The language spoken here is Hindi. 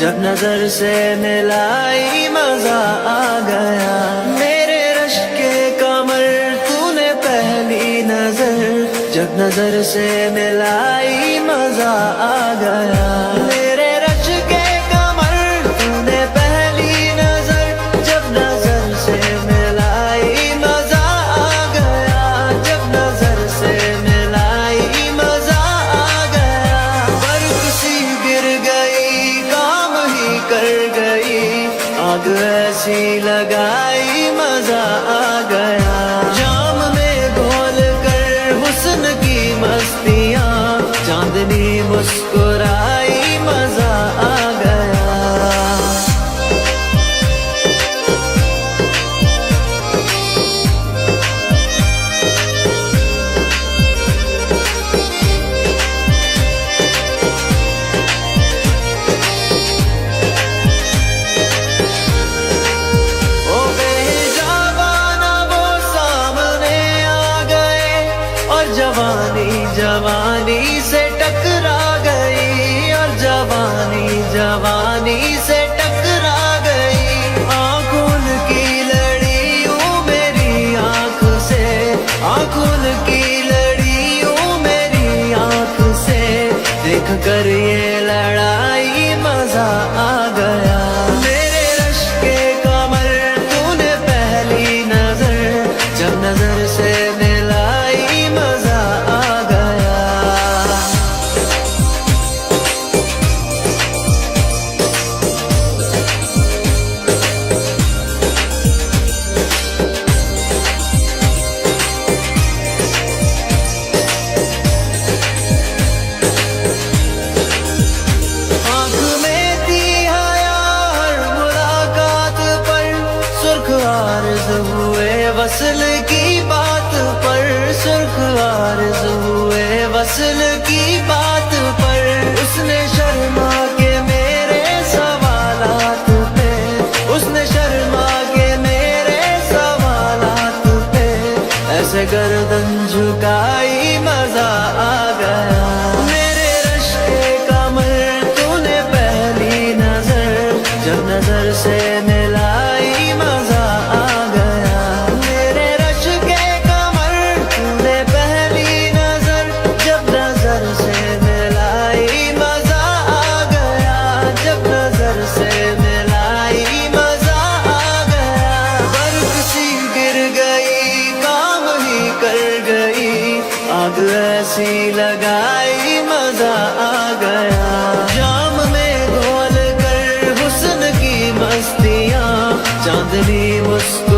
जब नजर से मिलाई मजा आ गया। मेरे रश के कमर तूने पहली नजर, जब नजर से मिलाई मजा आ गया। मेरे रश के कमर तूने पहली नजर, जब नजर से मिलाई मजा आ गया। जब नजर से मिलाई मजा आ गया। बर्फ सी गिर गई, काम ही कर गई, आग ऐसी लगाई मजा आ गया। जाम में घोल कर हुस्न की मस्तियाँ, चांदनी मुस्कुराई मजा आ गया। ओ बेजाबाना वो सामने आ गए, और जवानी जवानी से टकरा गई, और जवानी जवानी से टकरा गई। आंखों की लड़ियों मेरी आंख से, आंखों की लड़ियों मेरी आंख से, देख कर ये लड़ाई मजा आ गया। मेरे रश के कमर तूने पहली नजर, जब नजर से मिलाई मजा आ गया। आँख में थी हया हर मुलाकात पर, सुर्ख आरज़ हुए वसल की बात पर, सुर्ख आरज़ हुए वसल की बात पर। उसने शर्मा के मेरे सवालात पे, उसने शर्मा के मेरे सवालात पे, ऐसे गर्दन झुकाई मजा आ गया। मेरे रश के कमर तूने पहली नजर, जब नजर से मिलाई मजा आ गया। मेरे रश के कमर तूने पहली नजर, जब नजर से मिलाई मजा आ गया। जब नजर से मिलाई मजा आ गया। बर्फ सी गिर गई, काम ही कर गई, आग ऐसी लगाई मजा आ गया। जाम में घोल कर हुस्न की मस्तियाँ, चांदनी मुस्कुराई